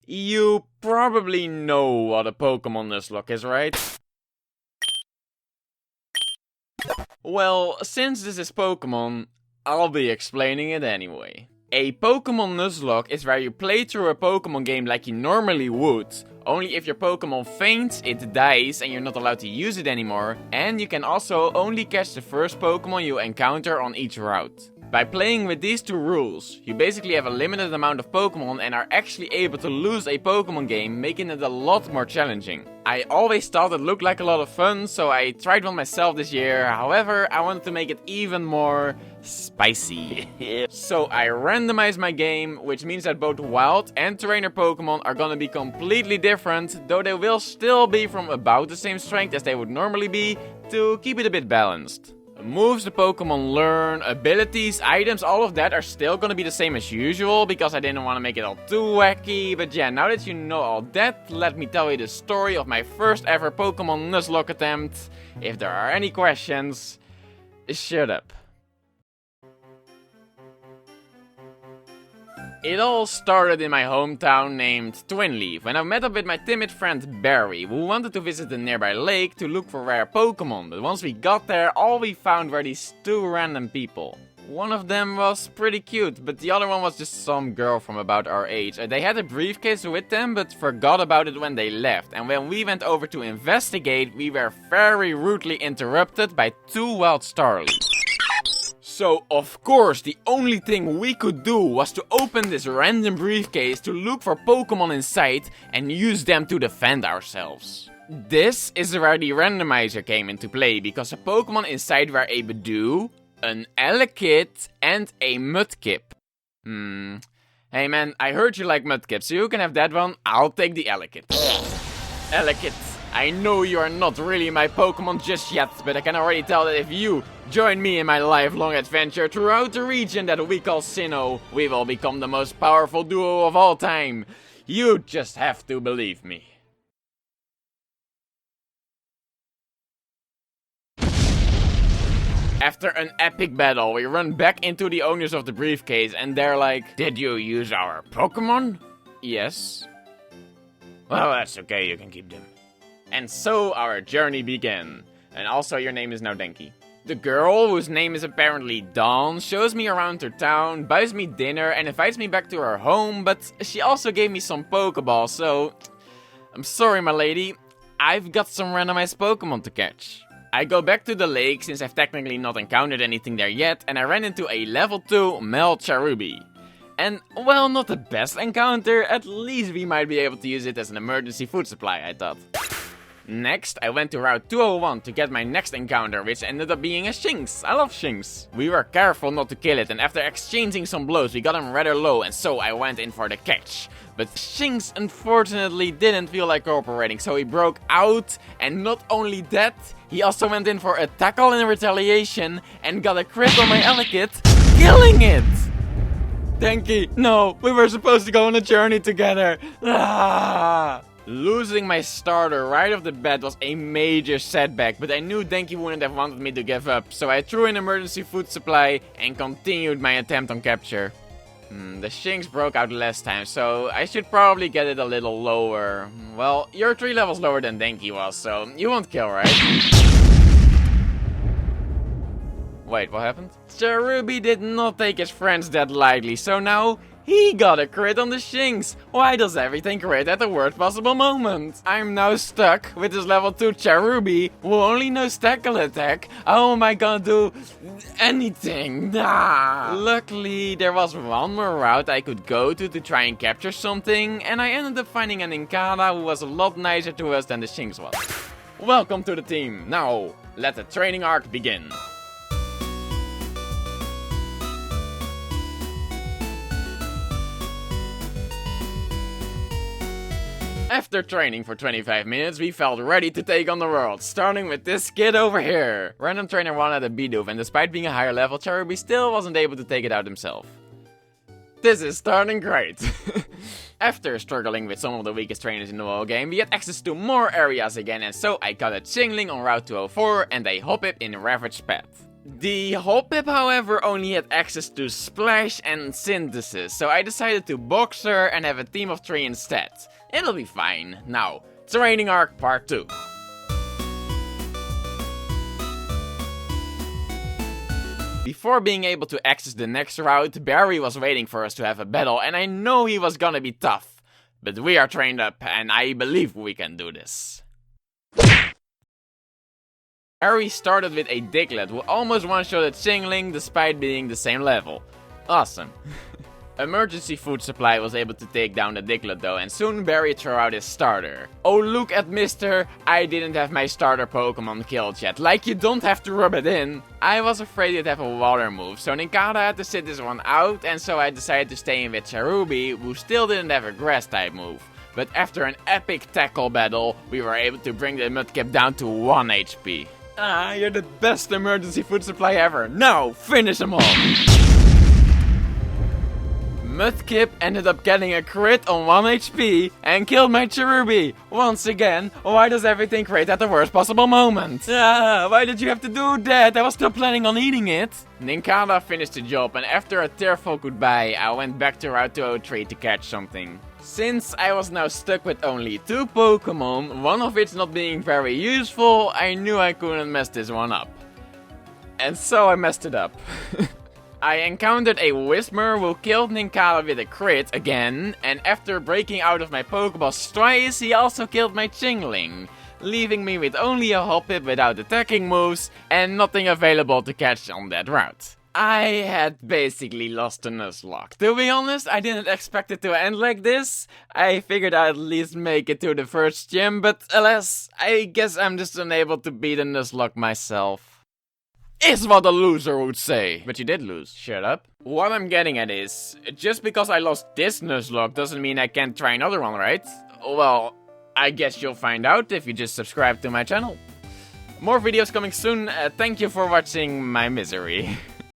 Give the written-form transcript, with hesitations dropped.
You probably know what a Pokemon Nuzlocke is, right? Well, since this is Pokemon, I'll be explaining it anyway. A Pokemon Nuzlocke is where you play through a Pokemon game like you normally would, only if your Pokemon faints, it dies and you're not allowed to use it anymore, and you can also only catch the first Pokemon you encounter on each route. By playing with these two rules, you basically have a limited amount of Pokemon and are actually able to lose a Pokemon game, making it a lot more challenging. I always thought it looked like a lot of fun, so I tried one myself this year. However, I wanted to make it even more spicy. So I randomized my game, which means that both wild and trainer Pokemon are gonna be completely different, though they will still be from about the same strength as they would normally be, to keep it a bit balanced. Moves the Pokemon learn, abilities, items, all of that are still gonna be the same as usual, because I didn't want to make it all too wacky. But yeah, now that you know all that, let me tell you the story of my first ever Pokemon Nuzlocke attempt. If there are any questions, shut up. It all started in my hometown named Twinleaf, when I met up with my timid friend Barry, who wanted to visit a nearby lake to look for rare Pokemon, but once we got there, all we found were these two random people. One of them was pretty cute, but the other one was just some girl from about our age. They had a briefcase with them, but forgot about it when they left, and when we went over to investigate, we were very rudely interrupted by two wild Starlies. So, of course, the only thing we could do was to open this random briefcase to look for Pokemon inside and use them to defend ourselves. This is where the randomizer came into play, because the Pokemon inside were a Badoo, an Elekid, and a Mudkip. Hey man, I heard you like Mudkip, so you can have that one, I'll take the Elekid. Elekid. I know you are not really my Pokemon just yet, but I can already tell that if you join me in my lifelong adventure throughout the region that we call Sinnoh, we will become the most powerful duo of all time. You just have to believe me. After an epic battle, we run back into the owners of the briefcase and they're like, "Did you use our Pokemon?" "Yes." "Well, that's okay, you can keep them." And so our journey began. And also your name is now Denki. The girl, whose name is apparently Dawn, shows me around her town, buys me dinner and invites me back to her home, but she also gave me some Pokeballs, so I'm sorry my lady, I've got some randomized Pokemon to catch. I go back to the lake since I've technically not encountered anything there yet, and I ran into a level 2 male Cherubi. And, well, not the best encounter, at least we might be able to use it as an emergency food supply, I thought. Next, I went to Route 201 to get my next encounter, which ended up being a Shinx. I love Shinx. We were careful not to kill it, and after exchanging some blows, we got him rather low, and so I went in for the catch. But Shinx unfortunately didn't feel like cooperating, so he broke out, and not only that, he also went in for a tackle in retaliation, and got a crit on my Elekid, killing it! Denki, no, we were supposed to go on a journey together. Ah! Losing my starter right off the bat was a major setback, but I knew Denki wouldn't have wanted me to give up, so I threw in emergency food supply and continued my attempt on capture. The Shinx broke out last time, so I should probably get it a little lower. Well, you're 3 levels lower than Denki was, so you won't kill, right? Wait, what happened? Cherubi did not take his friends that lightly, so now he got a crit on the Shinx. Why does everything crit at the worst possible moment? I'm now stuck with this level 2 Cherubi who only knows tackle attack. How am I gonna do anything? Nah. Luckily, there was one more route I could go to try and capture something, and I ended up finding a Nincada who was a lot nicer to us than the Shinx was. Welcome to the team. Now, let the training arc begin. After training for 25 minutes, we felt ready to take on the world, starting with this kid over here. Random Trainer 1 had a Bidoof, and despite being a higher level, Cherubi still wasn't able to take it out himself. This is starting great. After struggling with some of the weakest trainers in the whole game, we had access to more areas again, and so I got a Chingling on Route 204 and a Hoppip in Ravage Path. The Hoppip, however, only had access to Splash and Synthesis, so I decided to box her and have a team of 3 instead. It'll be fine. Now, Training Arc Part 2. Before being able to access the next route, Barry was waiting for us to have a battle, and I know he was gonna be tough. But we are trained up, and I believe we can do this. Barry started with a Diglett who almost one-shotted Chingling despite being the same level. Awesome. Emergency Food Supply was able to take down the Diglett though, and soon Barry threw out his starter. Oh look at Mister, I didn't have my starter Pokemon killed yet. Like, you don't have to rub it in. I was afraid he'd have a water move, so Nincada had to sit this one out, and so I decided to stay in with Cherubi, who still didn't have a grass type move. But after an epic tackle battle, we were able to bring the Mudkip down to 1 HP. Ah, you're the best emergency food supply ever. Now, finish him off! Mudkip ended up getting a crit on 1 HP and killed my Cherubi. Once again, why does everything crit at the worst possible moment? Ah, why did you have to do that? I was still planning on eating it. Nincada finished the job, and after a tearful goodbye, I went back to Route 203 to catch something. Since I was now stuck with only 2 Pokemon, one of which not being very useful, I knew I couldn't mess this one up. And so I messed it up. I encountered a Whismur who killed Nincada with a crit again, and after breaking out of my Pokeballs twice, he also killed my Chingling, leaving me with only a Hoppip without attacking moves and nothing available to catch on that route. I had basically lost the Nuzlocke. To be honest, I didn't expect it to end like this. I figured I'd at least make it to the first gym, but alas, I guess I'm just unable to beat the Nuzlocke myself. Is what a loser would say. But you did lose. Shut up. What I'm getting at is, just because I lost this Nuzlocke doesn't mean I can't try another one, right? Well, I guess you'll find out if you just subscribe to my channel. More videos coming soon. Thank you for watching my misery.